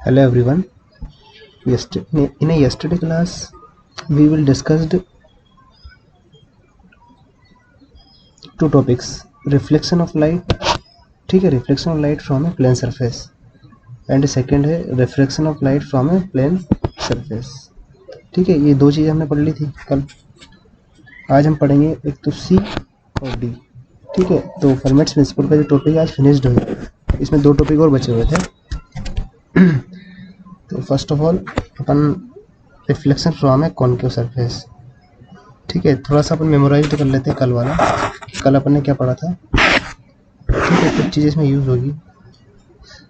Hello everyone. In a yesterday class, we will discussed two topics: reflection of light, ठीक है, reflection of light from a plane surface, and second है refraction of light from a plane surface. ठीक है, ये दो चीज़ें हमने पढ़ ली थी कल. आज हम पढ़ेंगे एक तो C और D. ठीक है, तो फर्मेट्स प्रिंसिपल का जो टॉपिक आज फिनिश्ड हो गया. इसमें दो टॉपिक और बचे हुए थे. तो first of all upon reflection from A concave surface. ठीक है, थोड़ा सा अपन मेमोराइज तो कर लेते हैं कल वाला. कल अपन ने क्या पढ़ा था. ठीक है, कुछ चीज़ें इसमें यूज़ होगी.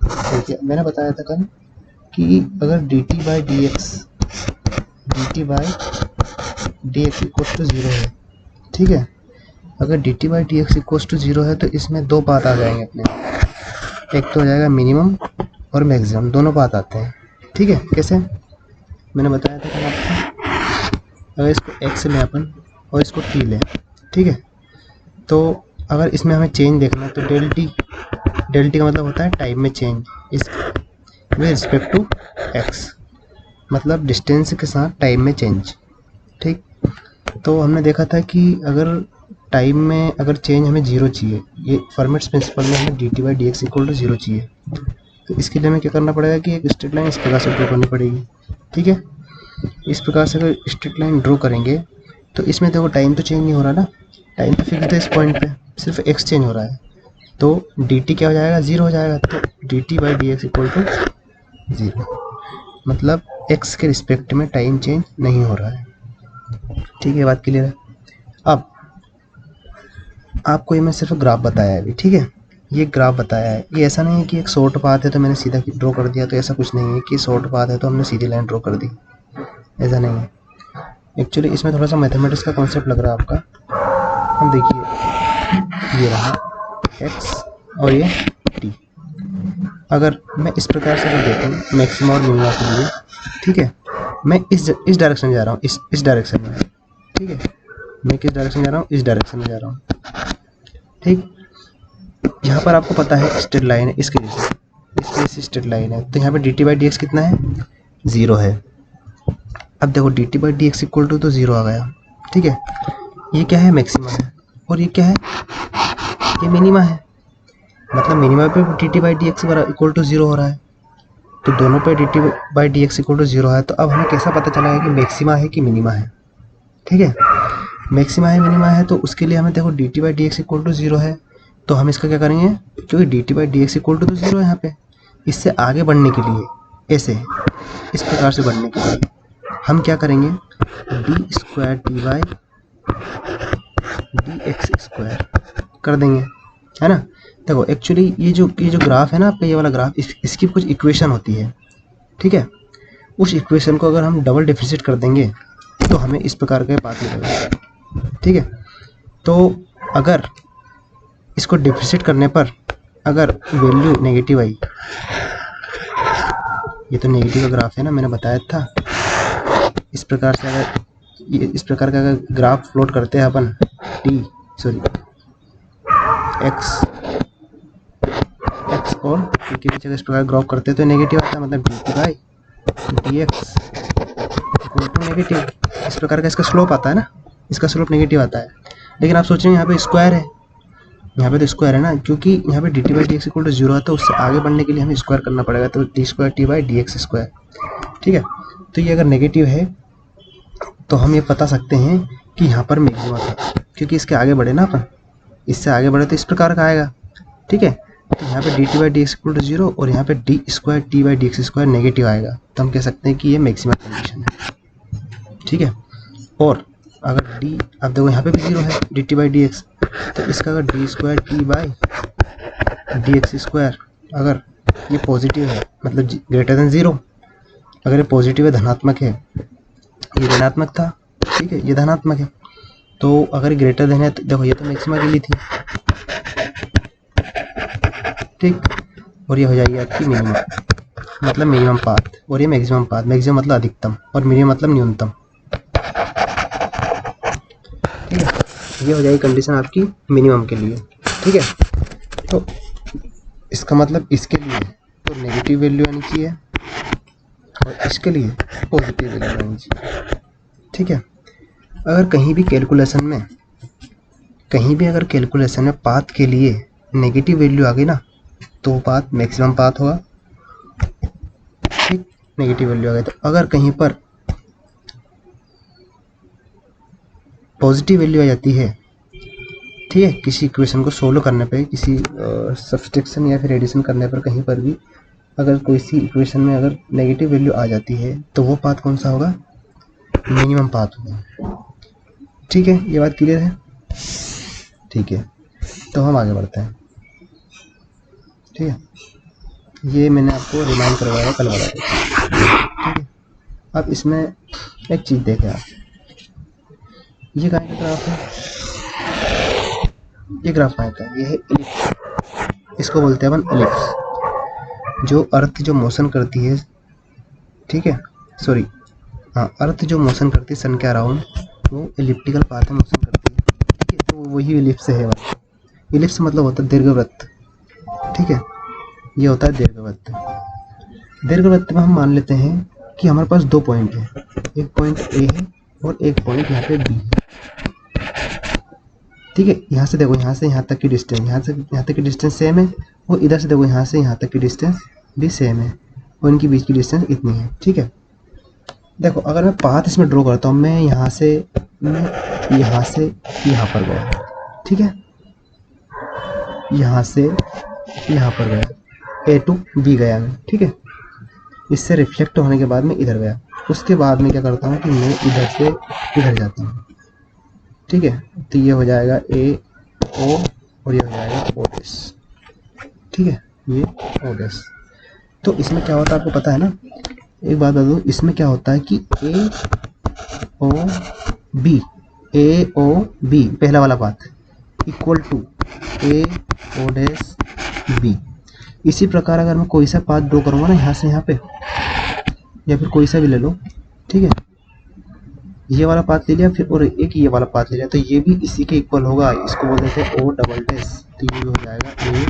देखिए, मैंने बताया था कल कि अगर dt by d x equal to zero है. ठीक है, अगर dt by d x equal to zero है तो इसमें दो पाथ आ जाएंगे अपने. एक तो हो जाएगा मिनिमम और मैक्सिमम, दोनों पाथ आते हैं. ठीक है, कैसे मैंने बताया था कल आपको. अगर इसको x लें अपन और इसको t लें. ठीक है, तो अगर इसमें हमें चेंज देखना है तो डेल टी का मतलब होता है टाइम में चेंज इस विद रिस्पेक्ट टू x, मतलब डिस्टेंस के साथ टाइम में चेंज. ठीक, तो हमने देखा था कि अगर टाइम में अगर चेंज हमें ज़ीरो चाहिए, ये फर्मेट्स प्रिंसिपल में हमें dt by d x equal to zero चाहिए, तो इसके लिए हमें क्या करना पड़ेगा कि एक स्ट्रेट लाइन इस प्रकार से ड्रॉ करनी पड़ेगी. ठीक है, इस प्रकार से अगर स्ट्रेट लाइन ड्रॉ करेंगे तो इसमें देखो टाइम तो चेंज नहीं हो रहा ना, टाइम तो फिक्स है इस पॉइंट पे, सिर्फ x चेंज हो रहा है. तो dt क्या हो जाएगा, ज़ीरो हो जाएगा. तो dt by d x equal to zero, मतलब x के रिस्पेक्ट में टाइम चेंज नहीं हो रहा है. ठीक है, बात क्लियर है. अब आपको ये मैं सिर्फ ग्राफ बताया है अभी. ठीक है, ये ग्राफ बताया है. ये ऐसा नहीं है कि एक शॉर्ट पाथ है तो मैंने सीधा ड्रॉ कर दिया, तो ऐसा कुछ नहीं है कि शॉर्ट पाथ है तो हमने सीधी लाइन ड्रॉ कर दी, ऐसा नहीं है. एक्चुअली इसमें थोड़ा सा मैथमेटिक्स का कॉन्सेप्ट लग रहा है आपका. हम देखिए, ये रहा x और ये t. अगर मैं इस प्रकार से अगर देखूँ मैक्सिमम और मिनिमम के लिए, ठीक है, मैं इस डायरेक्शन में जा रहा हूँ, इस डायरेक्शन में. ठीक है, मैं किस डायरेक्शन में जा रहा हूँ, इस डायरेक्शन में जा रहा हूँ. ठीक, यहाँ पर आपको पता है स्ट्रेट लाइन है, इसके जैसे स्ट्रेट लाइन है, तो यहाँ पे dt बाई डी एक्स कितना है, ज़ीरो है. अब देखो dt by d x equal to तो ज़ीरो आ गया. ठीक है, ये क्या है, मैक्सिमा है, और ये क्या है, ये मिनिमा है. मतलब मिनिमा पे dt by d x equal to zero हो रहा है, तो दोनों पे dt by d x equal to zero है. तो अब हमें कैसा पता चला कि मैक्सिमा है कि मिनिमा है. ठीक है, मैक्सिमा है मिनिमा है, तो उसके लिए हमें देखो dt by d x equal to zero है, तो हम इसका क्या करेंगे, क्योंकि dt by d x equal to तो ज़ीरो है यहाँ पे, इससे आगे बढ़ने के लिए ऐसे इस प्रकार से बढ़ने के लिए हम क्या करेंगे, D square t by d x square कर देंगे, है ना. देखो एक्चुअली ये जो ग्राफ है ना आपका, ये वाला ग्राफ, इसकी कुछ इक्वेशन होती है. ठीक है, उस इक्वेशन को अगर हम डबल डिफरेंशिएट कर देंगे तो हमें इस प्रकार का पाथ मिलेगा. ठीक है, तो अगर इसको डिफरेंशिएट करने पर अगर वैल्यू नेगेटिव आई, ये तो नेगेटिव का ग्राफ है ना, मैंने बताया था. इस प्रकार से अगर इस प्रकार का अगर ग्राफ प्लॉट करते हैं अपन एक्स और t की जगह इस प्रकार ग्राफ करते हैं तो नेगेटिव आता है, मतलब dt by d x equal to negative. इस प्रकार का इसका स्लोप आता है ना, इसका स्लोप नेगेटिव आता है. लेकिन आप सोच रहे हैं यहाँ पे स्क्वायर है, यहाँ पे तो स्क्वायर है ना, क्योंकि यहाँ पे dt by d x equal to zero है, तो उससे आगे बढ़ने के लिए हमें स्क्वायर करना पड़ेगा, तो D square t by d x square. ठीक है, तो ये अगर नेगेटिव है तो हम ये बता सकते हैं कि यहाँ पर मैक्सिमा है, क्योंकि इसके आगे बढ़े ना अपन, इससे आगे बढ़े तो इस प्रकार का आएगा. ठीक है, तो यहाँ पे dt by d x equal to zero और यहाँ पे d square t by d x square negative आएगा, तो हम कह सकते हैं कि ये मैक्सिमम कंडीशन है. ठीक है, और अगर डी, अब देखो यहाँ पे भी ज़ीरो है dt बाई डी एक्स, तो इसका अगर D square t by d x square अगर ये पॉजिटिव है, मतलब ग्रेटर देन ज़ीरो, अगर ये पॉजिटिव है, धनात्मक है, ये ऋणात्मक था. ठीक है, ये धनात्मक है, तो अगर ग्रेटर देन है तो देखो ये तो मैक्सिमा के लिए थी. ठीक, और ये हो जाएगी आपकी मिनिमम, मतलब मिनिमम पाथ, और ये मैक्सिमम पाथ. मैक्सिमम मतलब अधिकतम और मिनिमम मतलब न्यूनतम. ठीक है, ये हो जाएगी कंडीशन आपकी मिनिमम के लिए. ठीक है, तो इसका मतलब इसके लिए तो नेगेटिव वैल्यू आनी चाहिए और इसके लिए पॉजिटिव वैल्यू आनी चाहिए। ठीक है, अगर कहीं भी कैलकुलेशन में पाथ के लिए नेगेटिव वैल्यू आ गई ना, तो पाथ मैक्सिमम पाथ होगा। ठीक, नेगेटिव वैल्यू आ गई। तो अगर कहीं पर पॉजिटिव वैल्यू आ जाती है, ठीक है, किसी इक्वेशन को सोल्व करने पे, किसी सब्सट्रैक्शन या फिर एडिशन करने पर कहीं पर भी अगर कोई सी इक्वेशन में अगर नेगेटिव वैल्यू आ जाती है, तो वो पाथ कौन सा होगा? मिनिमम पाथ होगा। ठीक है, ये बात क्लियर है? ठीक है, तो हम आगे बढ़ते हैं। ठीक है, ये मैंने आपको रिमाइंड करवाया कल वाला। ठीक है, अब इसमें एक चीज़ देखें आप, ये कहाँ का ग्राफ है? ये ग्राफ कहाँ का है? ये है इलिप्स, इसको बोलते हैं अपन इलिप्स। जो अर्थ जो मोशन करती है, ठीक है, सॉरी, हाँ, अर्थ जो मोशन करती है सन के अराउंड, वो एलिप्टिकल पाथ में मोशन करती है। ठीक है, तो वही इलिप्स है। इलिप्स मतलब होता है दीर्घवृत्त। ठीक है, ये होता है दीर्घवृत्त। दीर्घवृत्त में हम मान लेते हैं कि हमारे पास दो पॉइंट है, एक पॉइंट ए है और एक पॉइंट यहाँ पे बी है। ठीक है, यहाँ से देखो, यहाँ से यहाँ तक की डिस्टेंस, यहाँ से यहाँ तक की डिस्टेंस सेम है, और इधर से देखो, यहाँ से यहाँ तक की डिस्टेंस भी सेम है, और इनके बीच की डिस्टेंस इतनी है। ठीक है, देखो अगर मैं पाथ इसमें ड्रॉ करता हूँ, मैं यहाँ से यहाँ पर गया। ठीक है, यहाँ से यहाँ पर गया, ए टू बी गया मैं। ठीक है, इससे रिफ्लेक्ट होने के बाद मैं इधर गया। उसके बाद में क्या करता हूँ कि मैं इधर से इधर जाता हूँ। ठीक है, तो ये हो जाएगा ए ओ और ये हो जाएगा ओ डैश। ठीक है, ये ओ डैश। तो इसमें क्या होता है आपको पता है ना? एक बात बता दूँ, इसमें क्या होता है कि ए ओ बी पहला वाला path equal to A O dash B. इसी प्रकार अगर मैं कोई सा पाथ ड्रॉ करूँगा ना, यहाँ से यहाँ पे, या फिर कोई सा भी ले लो, ठीक है, ये वाला पाथ ले लिया, फिर और एक ये वाला पाथ ले लिया, तो ये भी इसी के इक्वल होगा। इसको बोलते हैं ओ डबल डैश, तो ये हो जाएगा ए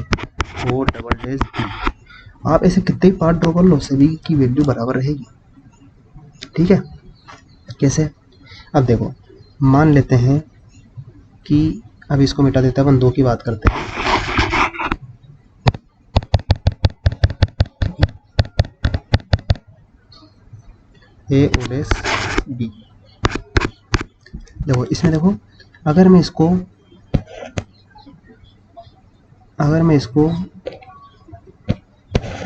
ओ डबल डैश बी। आप ऐसे कितने भी पाथ ड्रॉ कर लो, सभी की वैल्यू बराबर रहेगी। ठीक है, कैसे? अब देखो, मान लेते हैं कि अब इसको मिटा देते हैं, अपन दो की बात करते हैं। ए ओ डैश बी, देखो इसमें देखो, अगर मैं इसको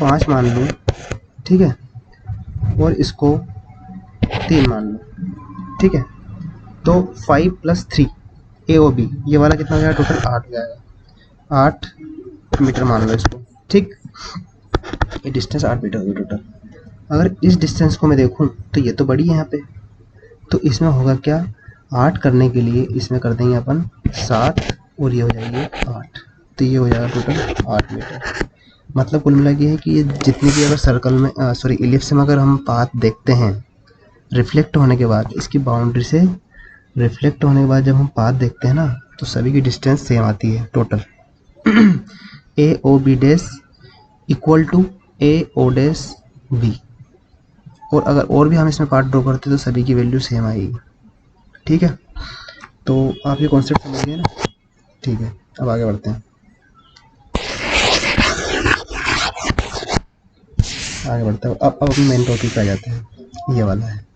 5 मान लूँ, ठीक है, और इसको 3 मान लूँ, ठीक है, तो 5 + 3 ए ओ बी, ये वाला कितना हो जाएगा? टोटल 8 हो जाएगा। 8 मीटर मान लो इसको। ठीक, ये डिस्टेंस 8 मीटर होगी टोटल। अगर इस डिस्टेंस को मैं देखूं तो ये तो बड़ी है यहाँ पे, तो इसमें होगा क्या? 8 करने के लिए इसमें कर देंगे अपन 7 और ये हो जाएगी 8, तो ये हो जाएगा टोटल 8 मीटर। मतलब कुल मिला के है कि ये जितनी भी अगर सर्कल में सॉरी इलिप्स में अगर हम पाथ देखते हैं, रिफ्लेक्ट होने के बाद इसकी बाउंड्री से रिफ्लेक्ट होने के बाद जब हम पाथ देखते हैं ना, तो सभी की डिस्टेंस सेम आती है total. A O B dash equal to A O dash B, और अगर और भी हम इसमें पार्ट ड्रॉ करते तो सभी की वैल्यू सेम आएगी। ठीक है, तो आप ये कॉन्सेप्ट समझ गए ना? ठीक है, अब आगे बढ़ते हैं। अब मेन टॉपिक पे आ जाते हैं। ये वाला है,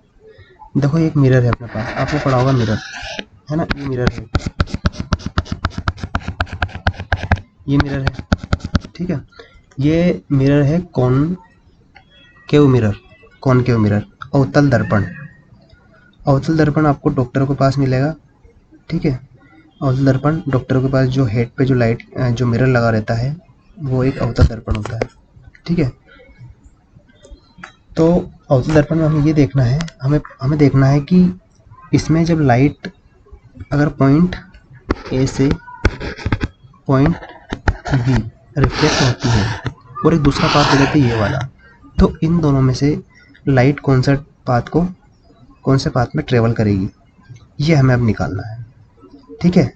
देखो एक मिरर है अपने पास, आपको पढ़ा होगा मिरर, है ना? ये मिरर है, ये मिरर है। ठीक है, ये मिरर है कॉनकेव मिरर, अवतल दर्पण। अवतल दर्पण आपको डॉक्टरों के पास मिलेगा। ठीक है, अवतल दर्पण डॉक्टरों के पास जो हेड पे जो लाइट जो मिरर लगा रहता है, वो एक अवतल दर्पण होता है। ठीक है, तो अवतल दर्पण में हमें ये देखना है, हमें देखना है कि इसमें जब लाइट अगर पॉइंट ए से पॉइंट बी रिफ्लेक्ट होती है और एक दूसरा पाथ ले लेते हैं ये वाला, तो इन दोनों में से लाइट कौन से पाथ में ट्रेवल करेगी, ये हमें अब निकालना है। ठीक है,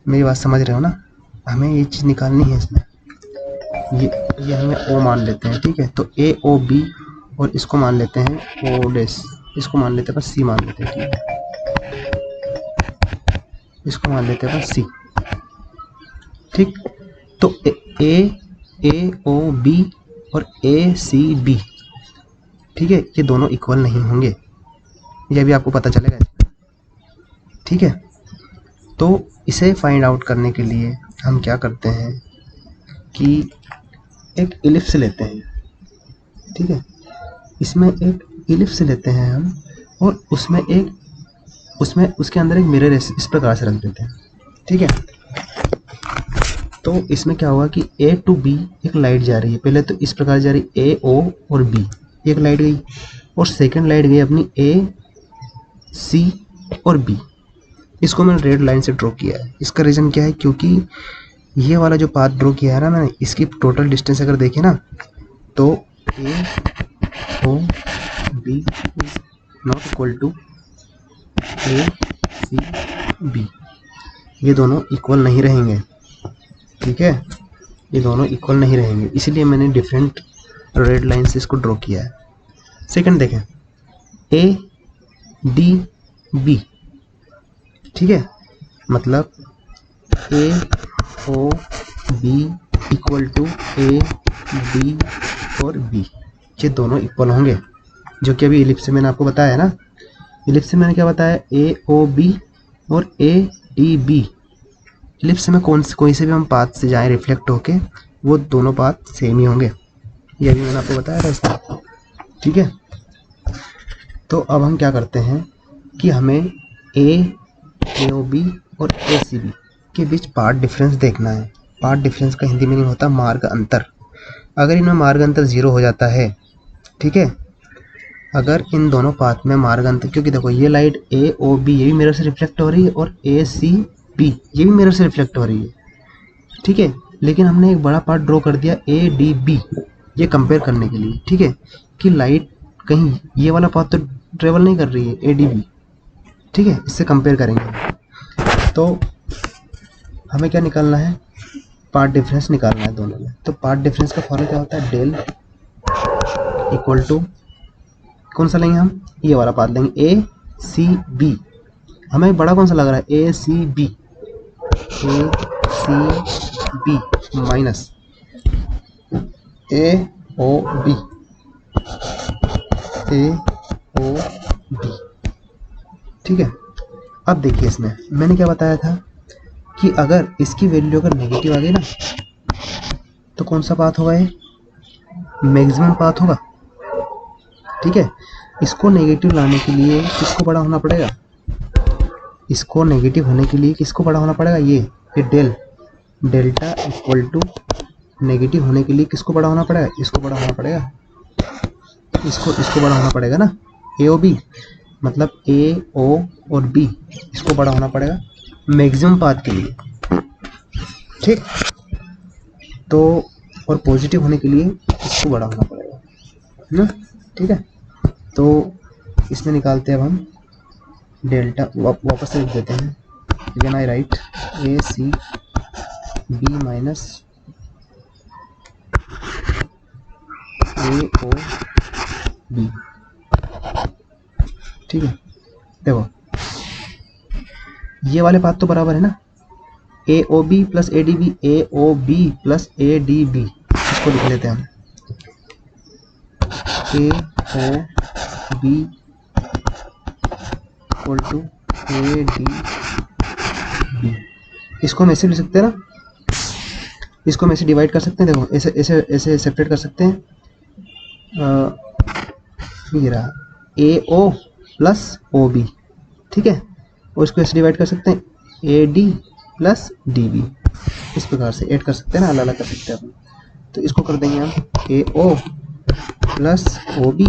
मेरी बात समझ रहे हो ना? हमें ये चीज़ निकालनी है इसमें। ये हमें ओ मान लेते हैं। ठीक है, तो ए ओ बी और इसको मान लेते हैं ओ डैश, इसको मान लेते हैं बस सी मान लेते हैं, ठीक है, इसको मान लेते हैं बस सी, ठीक। तो ए ओ बी और ए सी बी, ठीक है, ये दोनों इक्वल नहीं होंगे, यह भी आपको पता चलेगा, ठीक है। तो इसे फाइंड आउट करने के लिए हम क्या करते हैं कि एक इलिप्स लेते हैं, ठीक है, इसमें एक इलिप्स लेते हैं हम, और उसमें उसके अंदर एक मिरर इस प्रकार से रख देते हैं, ठीक है। तो इसमें क्या होगा कि ए टू बी एक लाइट जा रही है, पहले तो इस प्रकार जा रही है ए ओ और बी, एक लाइट गई, और सेकंड लाइट गई अपनी ए सी और बी, इसको मैंने रेड लाइन से ड्रॉ किया है। इसका रीज़न क्या है, क्योंकि ये वाला जो पाथ ड्रॉ किया है ना मैंने, इसकी टोटल डिस्टेंस अगर देखें ना तो A O B is not equal to A C B, ये दोनों इक्वल नहीं रहेंगे, ठीक है, ये दोनों इक्वल नहीं रहेंगे, इसलिए मैंने डिफरेंट रेड लाइन से इसको ड्रॉ किया है। सेकंड देखें, ए डी बी, ठीक है, मतलब A O B equal to A D और बी, ये दोनों इक्वल होंगे, जो कि अभी इलिप्स से मैंने आपको बताया है ना, इलिप्स से मैंने क्या बताया, ए ओ बी और ए डी बी, इलिप्स में कोई से भी हम पाथ से जाएं रिफ्लेक्ट होके, वो दोनों पाथ सेम ही होंगे, ये भी मैंने आपको बताया था इसमें, ठीक है। तो अब हम क्या करते हैं कि हमें ए ओ बी और ए सी बी के बीच पार्ट डिफरेंस देखना है। पार्ट डिफरेंस का हिंदी मीनिंग होता है मार्ग अंतर। अगर इनमें मार्ग अंतर 0 हो जाता है, ठीक है, अगर इन दोनों पाथ में मार्ग अंतर, क्योंकि देखो ये लाइट ए ओ बी ये भी मिरर से रिफ्लेक्ट हो रही है, और ए सी बी ये भी मिरर से रिफ्लेक्ट हो रही है, ठीक है, लेकिन हमने एक बड़ा पार्ट ड्रॉ कर दिया ए डी बी, ये कंपेयर करने के लिए, ठीक है, कि लाइट कहीं ये वाला पाथ तो ट्रेवल नहीं कर रही है ए डी बी, ठीक है, इससे कंपेयर करेंगे। तो हमें क्या निकालना है, पार्ट डिफरेंस निकालना है दोनों में। तो पार्ट डिफरेंस का फॉर्मूला क्या होता है, डेल इक्वल टू, कौन सा लेंगे हम, ये वाला पार्ट लेंगे ए सी बी, हमें बड़ा कौन सा लग रहा है, ए C B minus A O B ठीक है। अब देखिए इसमें मैंने क्या बताया था कि अगर इसकी वैल्यू अगर नेगेटिव आ गई ना, तो कौन सा पाथ होगा, ये मैक्सिमम पाथ होगा, ठीक है। इसको नेगेटिव लाने के लिए किसको बड़ा होना पड़ेगा, इसको नेगेटिव होने के लिए किसको बड़ा होना पड़ेगा, ये डेल्टा इक्वल टू नेगेटिव होने के लिए किसको बड़ा होना पड़ेगा, इसको बड़ा होना पड़ेगा, इसको बड़ा होना पड़ेगा ना, ए ओ बी, मतलब ए ओ और बी इसको बड़ा होना पड़ेगा मैक्सिमम पाथ के लिए, ठीक। तो और पॉजिटिव होने के लिए इसको बड़ा होना पड़ेगा ना, ठीक है। तो इसमें निकालते हैं अब हम डेल्टा, वापस से लिख देते हैं, again I write A C B minus A O B, ठीक है। देखो ये वाले पाथ तो बराबर है ना, A O B plus A D B, A O B plus A D B, इसको लिख लेते हैं हम A O B equal to A D B. इसको हम ऐसे लिख सकते हैं ना, इसको हम ऐसे डिवाइड कर सकते हैं, देखो ऐसे ऐसे ऐसे सेपरेट कर सकते हैं, ये रहा ए ओ प्लस ओ बी, ठीक है, और इसको ऐसे डिवाइड कर सकते हैं A D plus D B, इस प्रकार से ऐड कर सकते हैं ना, अलग अलग कर सकते हैं अपन। तो इसको कर देंगे हम A O plus O B,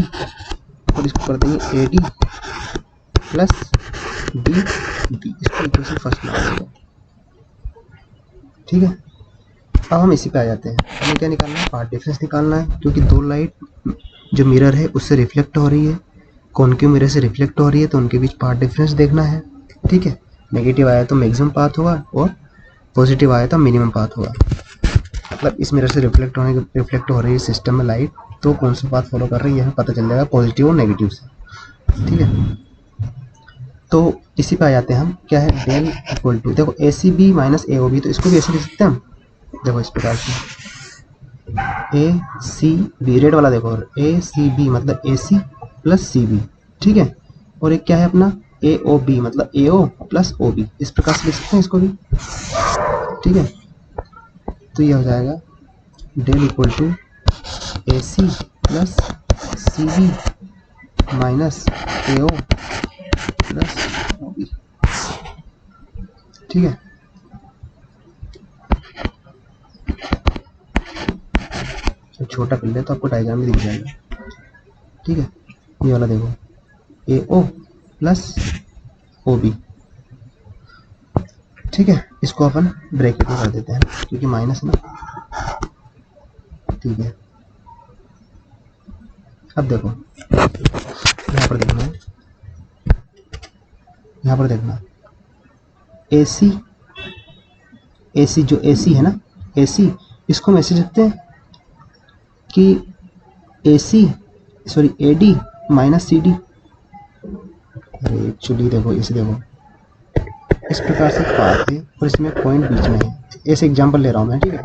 और इसको कर देंगे A D plus D B, इसको इक्वेशन फर्स्ट मान लेंगे, ठीक है। अब हम इसी पे आ जाते हैं, हमें क्या निकालना है, पार्ट डिफरेंस निकालना है, क्योंकि दो लाइट जो मिरर है उससे रिफ्लेक्ट हो रही है, कॉनकेव मिरर से रिफ्लेक्ट हो रही है, तो उनके बीच पार्ट डिफरेंस देखना है, ठीक है। नेगेटिव आया तो मैक्सिमम पाथ होगा और पॉजिटिव आया तो मिनिमम पाथ होगा। मतलब इस मिरर से रिफ्लेक्ट हो रही है सिस्टम में लाइट, तो कौन सा पाथ फॉलो कर रही है हमें पता चल जाएगा पॉजिटिव और नेगेटिव से, ठीक है। तो इसी पे आ जाते हैं हम, क्या है डेल इक्वल टू, देखो ए C B minus A O B, तो इसको भी ऐसे लिख सकते हैं हम, देखो इस प्रकार से ए सी बी, रेड वाला देखो, ए सी बी मतलब ए सी प्लस सी बी, ठीक है। और एक क्या है अपना ए ओ बी मतलब A O plus O B, इस प्रकार से लिख सकते हैं इसको भी, ठीक है। तो ये हो जाएगा del equal to A C plus C B minus A O plus O B, ठीक है। तो छोटा कर ले तो आपको डायग्राम में दिख जाएगा, ठीक है। ये वाला देखो ए ओ प्लस ओ बी, ठीक है। इसको अपन ब्रैकेट में कर देते हैं क्योंकि माइनस है ना, ठीक है। अब देखो यहाँ पर देखना है, यहाँ पर देखना ए सी जो ए सी है ना, ए सी इसको हम ऐसे लिखते हैं कि A C sorry A D minus C D, अरे एक्चुअली देखो इसे देखो इस प्रकार से पाथ है और इसमें पॉइंट बीच में है, ऐसे एग्जांपल ले रहा हूँ मैं, ठीक है।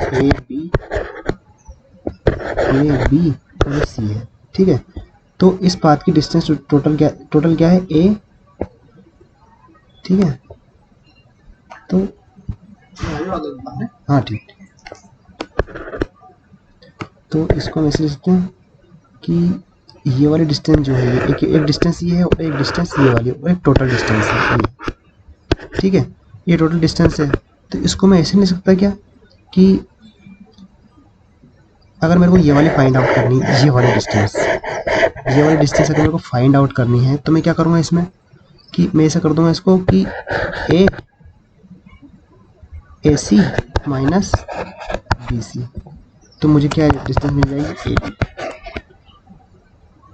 ए बी और सी है, ठीक है। तो इस पाथ की डिस्टेंस टोटल क्या है ए, ठीक है। तो हाँ ठीक, तो इसको हम ऐसे लिखते हैं कि ये वाली डिस्टेंस जो है एक डिस्टेंस ये है और एक डिस्टेंस ये वाली और एक टोटल डिस्टेंस है ये, ठीक है। ये टोटल डिस्टेंस है, तो इसको मैं ऐसे नहीं सकता क्या कि अगर मेरे को ये वाली फाइंड आउट करनी है, ये वाली डिस्टेंस अगर मेरे को फाइंड आउट करनी है तो मैं क्या करूँगा इसमें कि मैं ऐसा कर दूंगा इसको कि A C minus B C, तो मुझे क्या डिस्टेंस मिल जाएगी ए डी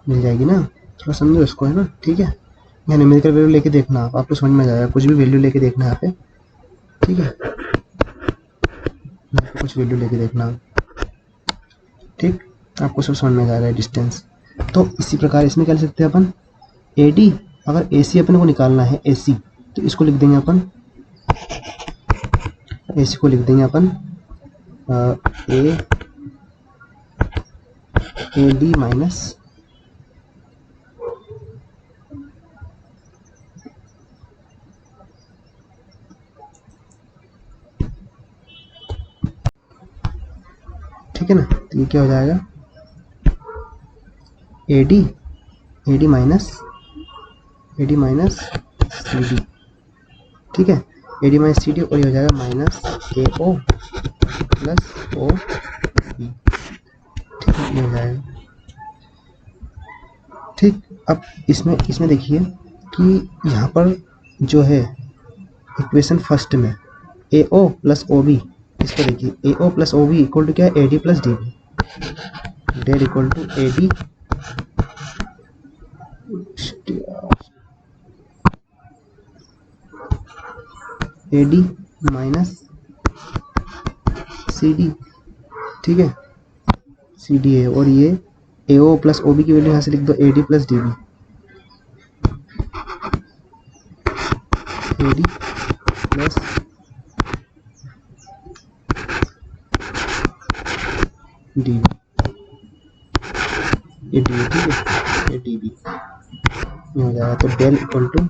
मिल जाएगी ना, थोड़ा समझो इसको, है ना, ठीक है। मैं न्यूमेरिकल वैल्यू लेके देखना, आपको समझ में आ जाएगा, कुछ भी वैल्यू लेके देखना यहाँ पे, ठीक है। कुछ वैल्यू लेके देखना, ठीक, आपको सब समझ में आ जाएगा डिस्टेंस। तो इसी प्रकार इसमें क्या लिख सकते हैं अपन ए डी, अगर ए सी अपन को निकालना है ए सी, तो इसको लिख देंगे अपन, ए सी को लिख देंगे अपन ए डी माइनस ठीक है ना। तो ये क्या हो जाएगा A D minus C D, ठीक है। A D minus C D, और ये हो जाएगा minus A O plus O B, ठीक है, ये हो जाएगा, ठीक। अब इसमें देखिए कि यहाँ पर जो है इक्वेशन फर्स्ट में ए ओ प्लस ओ बी, इसको देखिए A O plus O B equal to क्या है A D plus D B, del equal to A D minus C D, ठीक है, सी डी है, और ये A O plus O B की वैल्यू यहाँ से लिख दो A D plus D B, A D plus D B, ये डी, ठीक है, ये डी बी हो जाएगा। तो del equal to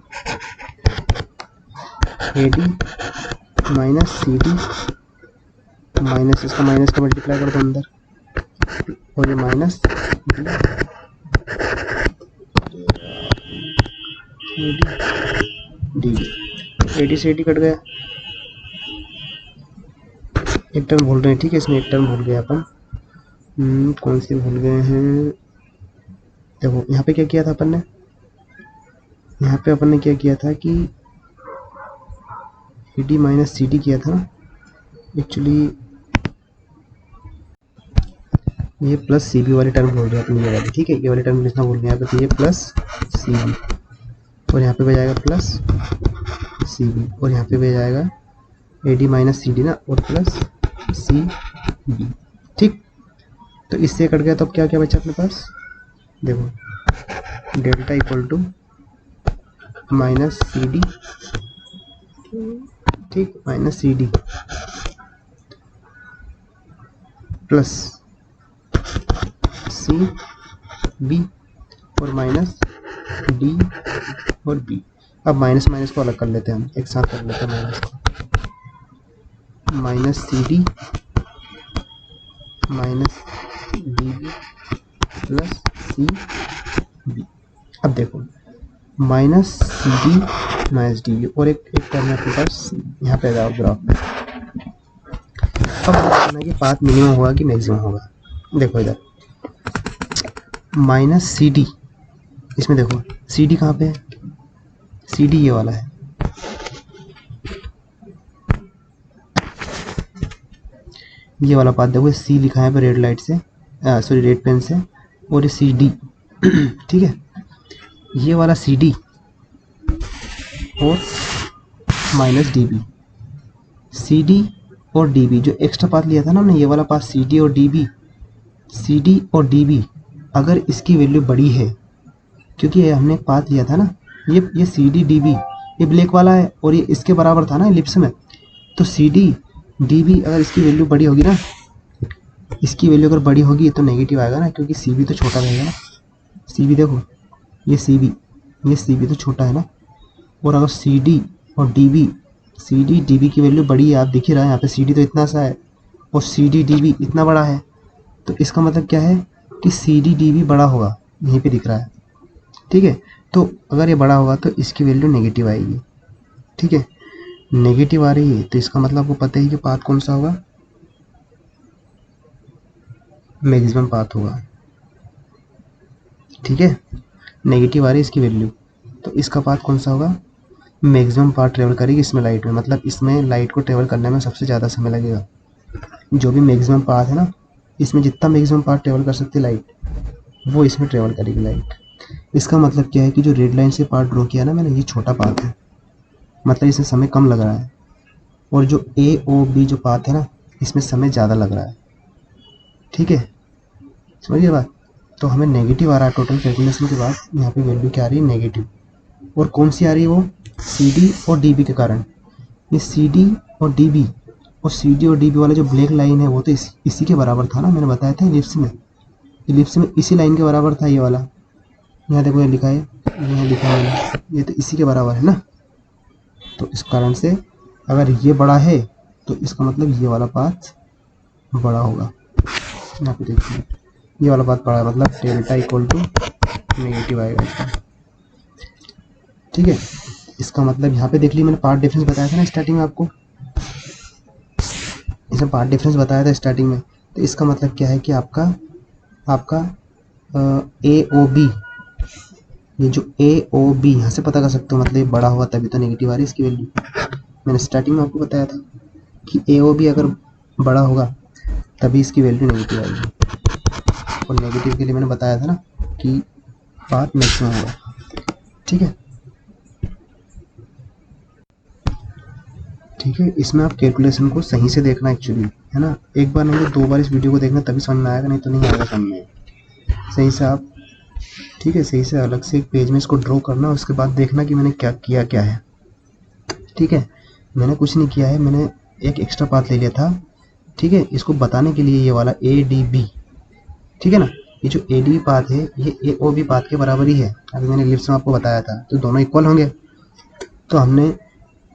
A D minus C D minus इसका माइनस का मल्टीप्लाई कर दो अंदर, और ये minus D D, A D से ए डी कट गया, एक टर्म भूल रहे हैं, ठीक है, इसमें एक टर्म भूल गए अपन, कौन सी भूल गए हैं, देखो यहाँ पे क्या किया था अपन ने, यहाँ पे अपन ने क्या किया था कि A D minus C D किया था ना, एक्चुअली ये प्लस सी बी वाली टर्म भूल गया अपनी ये वाली, ठीक है, ये वाली टर्म लिखना भूल गया यहाँ पे, तो ये प्लस सी बी, और यहाँ पे भी जाएगा प्लस सी बी, और यहाँ पे भी जाएगा A D minus C D ना, और प्लस सी बी, तो इससे कट गया तो अब क्या क्या बचा अपने पास, देखो delta equal to minus C D, ठीक, minus C D plus C B और माइनस डी और बी। अब माइनस माइनस को अलग कर लेते हैं, हम एक साथ कर लेते हैं माइनस को, minus C D minus D B plus C B. अब देखो minus C D minus D B और एक टर्म है आपके पास यहाँ पे जाओ ग्राफ में। अब देखना कि पाथ मिनिमम होगा कि मैक्सिमम होगा। देखो इधर माइनस सी डी, इसमें देखो सी डी कहाँ पे है, सी डी ये वाला है, ये वाला पाथ देखो, सी लिखा है पे रेड लाइट से, सॉरी रेड पेन से, और ये सी डी ठीक है, ये वाला सी डी और minus D B, C D और डी बी जो एक्स्ट्रा पाथ लिया था ना हमने, ये वाला पाथ सी डी और डी बी, सी डी और डी बी अगर इसकी वैल्यू बड़ी है, क्योंकि ये हमने पाथ लिया था ना, ये सी डी डी बी ये ब्लैक वाला है और ये इसके बराबर था ना इलिप्स में, तो सी डी डी बी अगर इसकी वैल्यू बड़ी होगी ना, इसकी वैल्यू अगर बड़ी होगी तो नेगेटिव आएगा ना, क्योंकि सी बी तो छोटा रहेगा ना, सी बी देखो ये सी बी तो छोटा है ना, और अगर सी डी और D B, C D D B की वैल्यू बड़ी है, आप दिख ही रहा है यहाँ पे सी डी तो इतना सा है और सी डी डी बी इतना बड़ा है, तो इसका मतलब क्या है कि सी डी डी बी बड़ा होगा, यहीं पे दिख रहा है, ठीक है। तो अगर ये बड़ा होगा तो इसकी वैल्यू नेगेटिव आएगी, ठीक है, नेगेटिव आ रही है तो इसका मतलब आपको पता है कि पाथ कौन सा होगा, मैक्सिमम पाथ होगा, ठीक है, नेगेटिव आ रही है इसकी वैल्यू, तो इसका पाथ कौन सा होगा, मैक्सिमम पाथ ट्रेवल करेगी इसमें लाइट में, मतलब इसमें लाइट को ट्रेवल करने में सबसे ज़्यादा समय लगेगा, जो भी मैक्सिमम पाथ है ना, इसमें जितना मैक्सिमम पाथ ट्रेवल कर सकती है लाइट, वो इसमें ट्रेवल करेगी लाइट। इसका मतलब क्या है कि जो रेड लाइन से पाथ ड्रॉ किया ना मैंने, ये छोटा पाथ है, मतलब इसमें समय कम लग रहा है, और जो ए ओ बी जो पाथ है ना, इसमें समय ज़्यादा लग रहा है, ठीक है, समझिए बात। तो हमें नेगेटिव आ रहा है टोटल कैलकुलेशन के बाद, यहाँ पे वैल्यू क्या आ रही है, नेगेटिव, और कौन सी आ रही है वो, सी डी और डी बी के कारण, ये सी डी और डी बी, और सी डी और डी बी वाला जो ब्लैक लाइन है वो तो इसी के बराबर था ना, मैंने बताया था इलिप्स में इसी लाइन के बराबर था ये वाला, यहाँ देखो ये लिखा है, यहाँ लिखा है, ये तो इसी के बराबर है ना, तो इस कारण से अगर ये बड़ा है तो इसका मतलब ये वाला पाथ बड़ा होगा, यहाँ पे देखिए ये वाला पाथ बड़ा है, मतलब डेल्टा इक्वल टू नेगेटिव आएगा इसका, ठीक है। इसका मतलब यहाँ पे देख लीजिए मैंने पार्ट डिफरेंस बताया था ना स्टार्टिंग में आपको, इसमें पार्ट डिफरेंस बताया था स्टार्टिंग में, तो इसका मतलब क्या है कि आपका ए ओ बी, ये जो ए ओ बी यहाँ से पता कर सकते हो, मतलब ये बड़ा हुआ तभी तो नेगेटिव आ रही है इसकी वैल्यू, मैंने स्टार्टिंग में आपको बताया था कि ए ओ बी अगर बड़ा होगा तभी इसकी वैल्यू नेगेटिव आएगी, और नेगेटिव के लिए मैंने बताया था ना कि पाथ मैक्सिमम होगा, ठीक है, ठीक है। इसमें आप कैलकुलेशन को सही से देखना एक्चुअली, है ना, एक बार नहीं तो 2 बार इस वीडियो को देखना तभी समझ में आएगा, नहीं तो नहीं आएगा समझ में सही से आप, ठीक है, सही से अलग से एक पेज में इसको ड्रॉ करना, उसके बाद देखना कि मैंने क्या है, ठीक है। मैंने कुछ नहीं किया है, मैंने एक एक्स्ट्रा पाथ ले लिया था, ठीक है, इसको बताने के लिए, ये वाला ए डी बी, ठीक है ना, ये जो ए डी बी पाथ है ये ए ओ बी पाथ के बराबर ही है, अभी मैंने लिप्स में आपको बताया था, तो दोनों इक्वल होंगे, तो हमने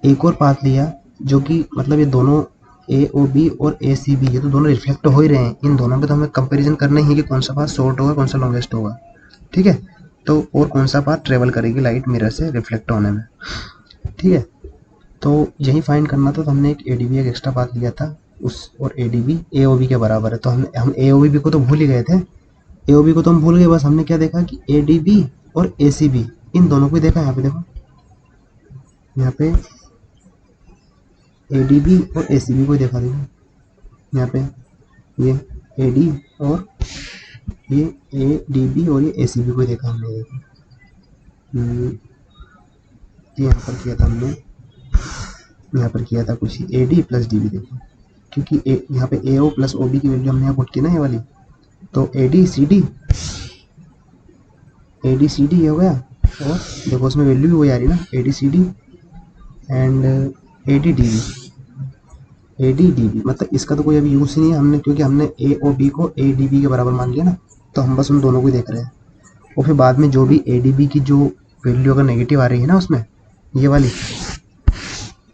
एक और पाथ लिया जो कि मतलब ये दोनों ए ओ बी और ए सी बी, ये तो दोनों रिफ्लेक्ट हो ही रहे हैं, इन दोनों पे तो हमें कंपैरिजन करना ही है कि कौन सा पाथ शॉर्ट होगा कौन सा लॉन्गेस्ट होगा, ठीक है, तो और कौन सा पाथ ट्रेवल करेगी लाइट मिरर से रिफ्लेक्ट होने में, ठीक है, तो यही फाइंड करना था, तो हमने एक ए डी बी एक एक्स्ट्रा पाथ लिया था उस, और A D B A O B के बराबर है, तो हम ए ओ बी को तो भूल ही गए थे, ए ओ बी को तो हम भूल गए, बस हमने क्या देखा कि ए डी बी और ए सी बी इन दोनों को देखा, यहाँ पे देखो, यहाँ पे ए डी बी और ए सी बी को देखा, देखो यहाँ पे ये ए डी और ये ए डी बी और ये ए सी बी को देखा हमने, देखो यहाँ पर किया था हमने, यहाँ पर किया था कुछ A D plus D B, देखो क्योंकि यहाँ पे A O plus O B की वैल्यू हमने यहाँ पुट की ना, ये वाली, तो AD CD हो गया, और देखो उसमें वैल्यू भी वही आ रही ना, AD CD and AD DB। मतलब इसका तो कोई अभी यूज़ ही नहीं है हमने, क्योंकि हमने A और B को ADB के बराबर मान लिया ना, तो हम बस उन दोनों को ही देख रहे हैं। और फिर बाद में जो भी ADB की जो वैल्यू अगर नेगेटिव आ रही है ना उसमें, ये वाली,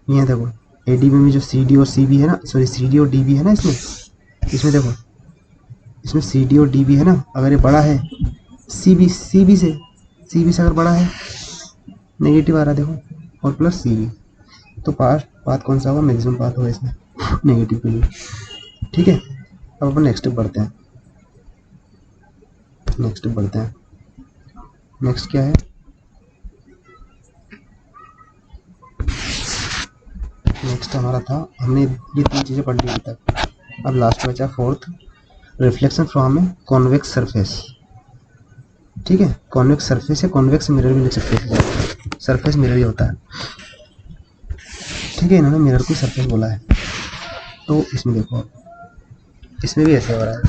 ये देखो ADB में जो CD और CB है ना, सॉरी CD और DB है ना, इसमें देखो, इसमें CD और DB है ना, अगर ये बड़ा है CB से अगर बड़ा है, नेगेटिव आ रहा है देखो, और प्लस CB, तो पाथ कौन सा होगा, मैक्सिमम पाथ होगा इसमें नेगेटिव के लिए। ठीक है, अब अपन नेक्स्ट बढ़ते हैं। नेक्स्ट क्या है, नेक्स्ट हमारा था, हमने ये 3 चीज़ें पढ़ ली अभी तक। अब लास्ट बचा 4th, reflection from a convex surface. ठीक है, कॉन्वेक्स सरफेस या कॉन्वेक्स मिरर भी लिख सकते हैं, सरफेस मिरर ही होता है। ठीक है, इन्होंने मिरर को सरफेस बोला है। तो इसमें देखो, इसमें भी ऐसे हो रहा है,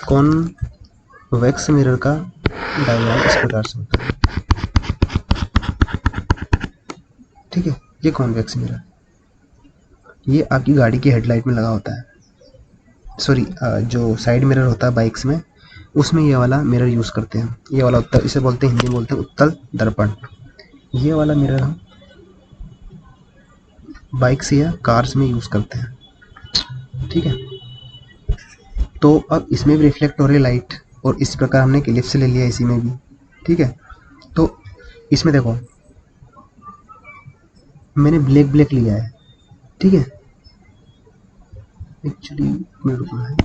कॉन्वेक्स मिरर का डायग्राम इस प्रकार से होता है। ठीक है, ये कॉन्वेक्स मिरर, ये आपकी गाड़ी की हेडलाइट में लगा होता है, सॉरी जो साइड मिरर होता है बाइक्स में, उसमें ये वाला मिरर यूज़ करते हैं। ये वाला उत्तल, इसे बोलते हैं, हिंदी में बोलते हैं उत्तल दर्पण। ये वाला मिरर हम बाइक्स या कार्स में यूज़ करते हैं। ठीक है, तो अब इसमें भी रिफ्लेक्ट हो रही है लाइट, और इस प्रकार हमने एक इलिप्स ले लिया इसी में भी। ठीक है, तो इसमें देखो मैंने ब्लैक लिया है। ठीक है, एक्चुअली मैं रुकना है,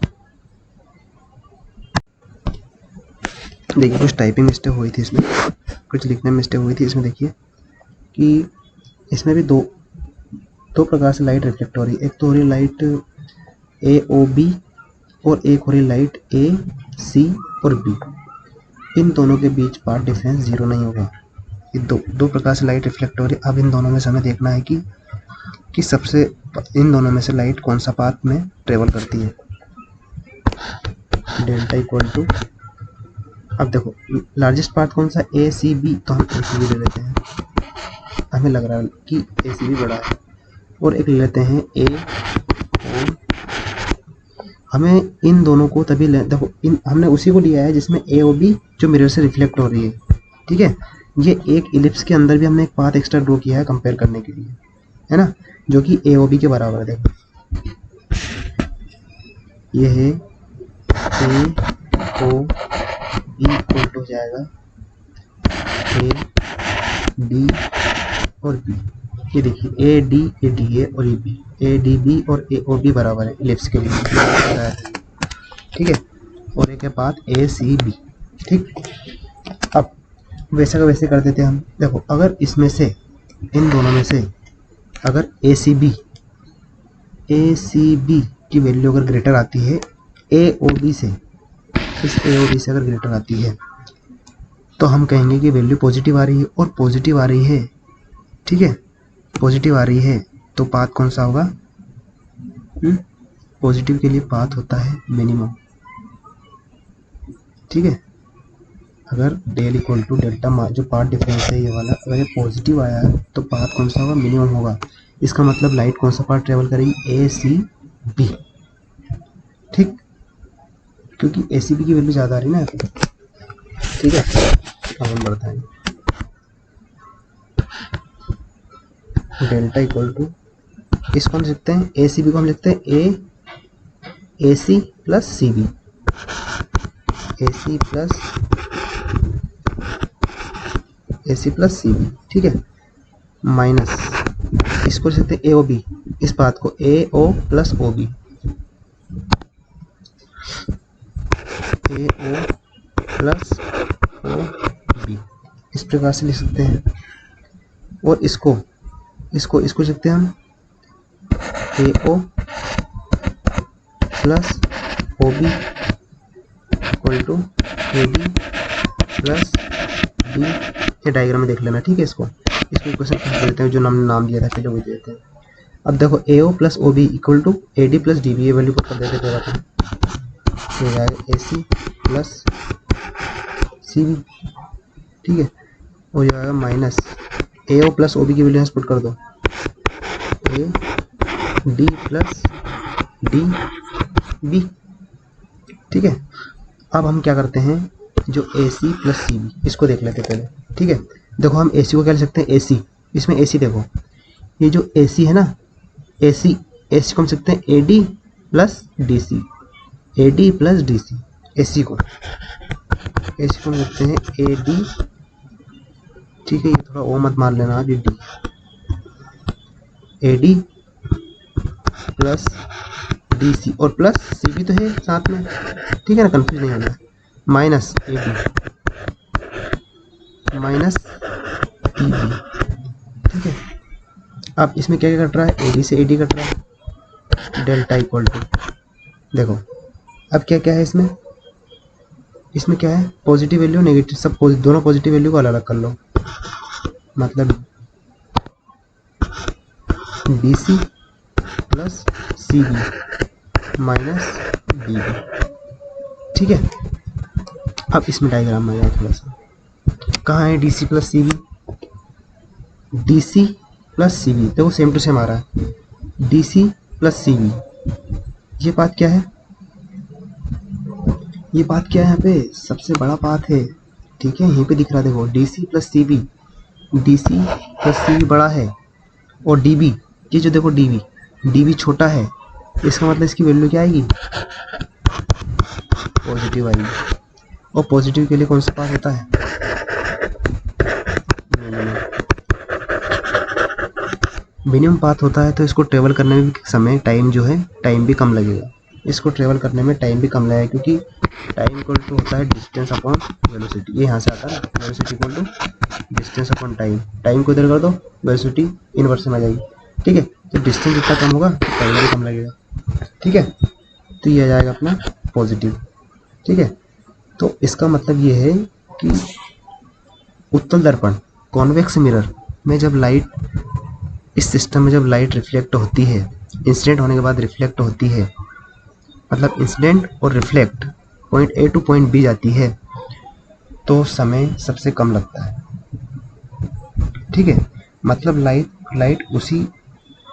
देखिए कुछ टाइपिंग मिस्टेक हुई थी इसमें, कुछ लिखने में मिस्टेक हुई थी इसमें। देखिए कि इसमें भी दो प्रकार से लाइट रिफ्लेक्ट हो रही है। एक तो हो रही लाइट AOB, और एक हो रही लाइट AC और B। इन दोनों के बीच पाथ डिफरेंस 0 नहीं होगा। ये दो प्रकार से लाइट रिफ्लेक्ट हो रही है। अब इन दोनों में से हमें देखना है कि सबसे, इन दोनों में से लाइट कौन सा पाथ में ट्रेवल करती है। डेल्टा इक्वल टू, अब देखो लार्जेस्ट पाथ कौन सा, ACB, तो हम ACB ले लेते हैं, हमें लग रहा है कि ACB बड़ा है। और एक ले लेते हैं AO, हमें इन दोनों को तभी देखो हमने उसी को लिया है जिसमें AOB जो मिरर से रिफ्लेक्ट हो रही है। ठीक है, ये एक इलिप्स के अंदर भी हमने एक पाथ एक्स्ट्रा ड्रॉ किया है कंपेयर करने के लिए, है ना, जो कि AOB के बराबर है। देखो ये है AOB इक्वल टू हो जाएगा AD और B। ये देखिए AD, ADA और AB, ADB और AOB बराबर है इलिप्स के लिए। ठीक है, और एक है पाथ ACB। ठीक, अब वैसे का वैसे कर देते हैं हम। देखो अगर इसमें से, इन दोनों में से अगर ACB की वैल्यू अगर ग्रेटर आती है AOB से, इस AOB से अगर ग्रेटर आती है, तो हम कहेंगे कि वैल्यू पॉजिटिव आ रही है, और पॉजिटिव आ रही है। ठीक है, पॉजिटिव आ रही है तो पाथ कौन सा होगा, पॉजिटिव के लिए पाथ होता है मिनिमम। ठीक है, अगर डेल इक्वल टू डेल्टा जो पाथ डिफरेंस है ये वाला, अगर ये पॉजिटिव आया है तो पाथ कौन सा होगा, मिनिमम होगा। इसका मतलब लाइट कौन सा पाथ ट्रेवल करेगी, ACB। ठीक, क्योंकि ACB की वैल्यू ज़्यादा आ रही है ना। ठीक है, अब हम बढ़ते हैं, डेल्टा इक्वल टू, इसको हम लिखते हैं ACB को हम लिखते हैं AC plus CB, AC plus CB। ठीक है, माइनस, इसको लिखते हैं AOB, इस पाथ को AO plus OB, AO plus OB, इस प्रकार से लिख सकते हैं। और इसको लिखते हैं हम AO plus OB equal to AD plus B। ये डायग्राम में देख लेना। ठीक है, इसको इक्वेशन दे देते हैं, जो नाम दिया था पहले वो दे देते हैं। अब देखो AO plus OB equal to AD plus DB, ये वैल्यू पुट कर देते हैं। तो हो जाएगा AC प्लस CV, ठीक है। हो जाएगा माइनस AO प्लस OB की वैल्यू पुट कर दो, AD प्लस DB, ठीक है। अब हम क्या करते हैं, जो AC प्लस CV इसको देख लेते हैं पहले, ठीक है। देखो हम AC को क्या लिख सकते हैं, AC, इसमें AC देखो, ये जो AC है ना, AC को हम सकते हैं AD plus DC, AD plus DC, AC को हम लिखते हैं AD, ठीक है। ये थोड़ा ओ मत मार लेना, D, AD प्लस DC और प्लस CV तो है साथ में, ठीक है ना, कंफ्यूज नहीं होना, माइनस AD माइनस EB, ठीक है। अब इसमें क्या क्या कट रहा है, AD से AD कट रहा है, डेल्टा इक्वल टू, देखो अब क्या क्या है इसमें, क्या है, पॉजिटिव वैल्यू नेगेटिव, सब दोनों पॉजिटिव वैल्यू को अलग अलग कर लो, मतलब BC plus CB minus DB, ठीक है। अब इसमें डायग्राम में आया थोड़ा सा, कहाँ है DC plus CV, DC plus CV देखो सेम टू सेम आ रहा है, DC प्लस CV, ये बात क्या है, ये बात क्या है, यहाँ पे सबसे बड़ा बात है, ठीक है। यहीं पे दिख रहा है देखो, DC plus CV, DC plus CV बड़ा है, और DB, ये जो देखो DB छोटा है, इसका मतलब इसकी वैल्यू क्या आएगी, पॉजिटिव आएगी। और पॉजिटिव के लिए कौन सा पाथ होता है, मिनिमम पाथ होता है, तो इसको ट्रेवल करने में भी समय, टाइम जो है, टाइम भी कम लगेगा, इसको ट्रेवल करने में टाइम भी कम लगेगा, क्योंकि टाइम इक्वल टू होता है डिस्टेंस अपॉन वेलोसिटी, ये यहाँ से आता है ना, velocity equal to distance upon time, time को इधर कर दो, वेलोसिटी इनवर्स में आ जाएगी, ठीक है। तो डिस्टेंस जितना कम होगा टाइम भी कम लगेगा, ठीक है। तो ये आ जाएगा अपना पॉजिटिव, ठीक है। तो इसका मतलब ये है कि उत्तल दर्पण, कॉन्वेक्स मिरर में जब लाइट, इस सिस्टम में जब लाइट रिफ्लेक्ट होती है, इंसिडेंट होने के बाद रिफ्लेक्ट होती है, मतलब इंसिडेंट और reflect point A two point B जाती है, तो समय सबसे कम लगता है, ठीक है। मतलब लाइट उसी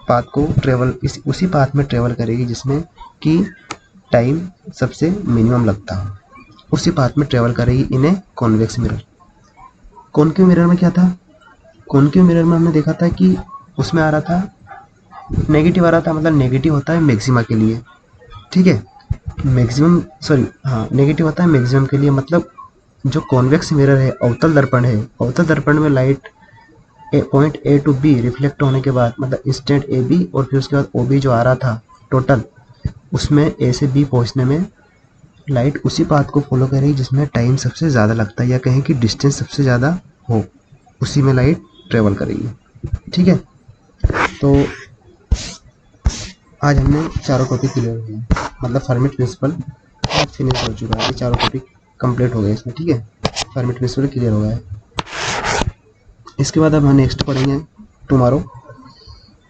पाथ को ट्रेवल, उसी पाथ में ट्रेवल करेगी जिसमें कि टाइम सबसे मिनिमम लगता है, उसी पाथ में ट्रेवल करेगी in a convex mirror. Concave mirror में क्या था, कॉन्केव मिरर में हमने देखा था कि उसमें आ रहा था नेगेटिव आ रहा था, मतलब नेगेटिव होता है मैक्सिमा के लिए, ठीक है, मैक्सिमम, सॉरी हाँ, नेगेटिव होता है मैक्सिमम के लिए। मतलब जो कॉन्वेक्स मिरर है, अवतल दर्पण है, अवतल दर्पण में light point A to B reflect होने के बाद, मतलब इंस्टेंट AB और फिर उसके बाद OB जो आ रहा था टोटल, उसमें A से B पहुंचने में लाइट उसी पाथ को फॉलो करेगी जिसमें टाइम सबसे ज़्यादा लगता है, या कहें कि डिस्टेंस सबसे ज़्यादा हो, उसी में लाइट ट्रेवल करेगी, ठीक है। तो आज हमने चारों टॉपिक क्लियर हुए, मतलब फर्मी प्रिंसिपल फिनिश हो चुका है, ये चारों टॉपिक कंप्लीट हो गए इसमें, ठीक है। फर्मी प्रिंसिपल क्लियर हो गया है। इसके बाद अब हम नेक्स्ट पढ़ेंगे tomorrow,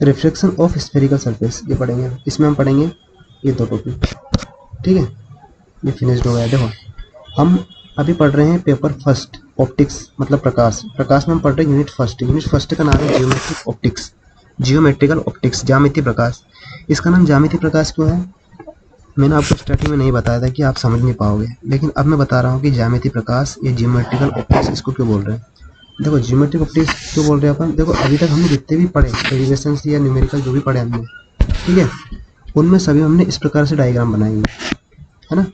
reflection of spherical surface, ये पढ़ेंगे, इसमें हम पढ़ेंगे ये दो टॉपिक, ठीक है। ये फिनिश्ड हो गया। देखो हम अभी पढ़ रहे हैं पेपर फर्स्ट, ऑप्टिक्स मतलब प्रकाश में हम पढ़ रहे हैं यूनिट फर्स्ट का नाम है जियोमेट्रिक ऑप्टिक्स, जियोमेट्रिकल ऑप्टिक्स, ज्यामितीय प्रकाश। इसका नाम ज्यामितीय प्रकाश क्यों है, मैंने आपको स्टार्टिंग में नहीं बताया था कि आप समझ नहीं पाओगे, लेकिन अब मैं बता रहा हूँ कि ज्यामितीय प्रकाश या जियोमेट्रिकल ऑप्टिक्स इसको क्यों बोल रहे हैं। देखो जियोमेट्रिक ऑप्टिक्स क्यों बोल रहे हैं अपन, देखो अभी तक हमने जितने भी पढ़े डेरिवेशन या न्यूमेरिकल जो भी पढ़े हमने, ठीक है, उनमें सभी हमने इस प्रकार से डायग्राम बनाए है ना।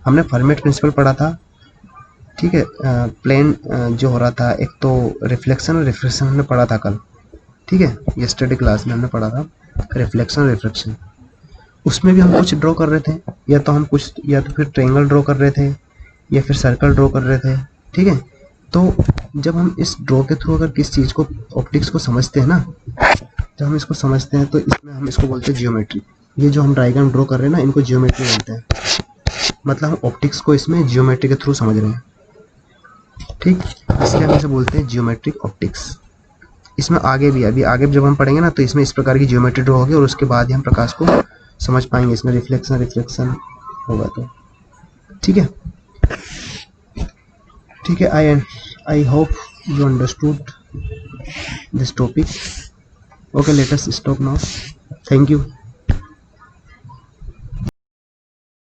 हमने फर्मेट प्रिंसिपल पढ़ा था, ठीक है, प्लेन जो हो रहा था, एक तो रिफ्लेक्शन और रिफ्रैक्शन हमने पढ़ा था कल, ठीक है, यस्टरडे क्लास में हमने पढ़ा था रिफ्लेक्शन और रिफ्रैक्शन। उसमें भी हम कुछ ड्रॉ कर रहे थे, या तो हम कुछ, या तो फिर ट्रायंगल ड्रॉ कर रहे थे, या फिर सर्कल ड्रॉ कर रहे थे, ठीक है। तो जब हम इस ड्रॉ के थ्रू अगर किस चीज़ को, ऑप्टिक्स को समझते हैं ना, जब हम इसको समझते हैं तो इसमें हम इसको बोलते हैं जियोमेट्री। ये जो हम डायग्राम ड्रॉ कर रहे हैं ना, इनको जियोमेट्री बोलते हैं, मतलब हम ऑप्टिक्स को इसमें जियोमेट्री के थ्रू समझ रहे हैं, ठीक, इसलिए हम इसे बोलते हैं जियोमेट्रिक ऑप्टिक्स। इसमें आगे भी, अभी आगे जब हम पढ़ेंगे ना, तो इसमें इस प्रकार की जियोमेट्री ड्रॉ होगी और उसके बाद ही हम प्रकाश को समझ पाएंगे, इसमें रिफ्लेक्शन होगा तो, ठीक है, ठीक है। I hope you understood this topic. Okay, let us stop now. Thank you.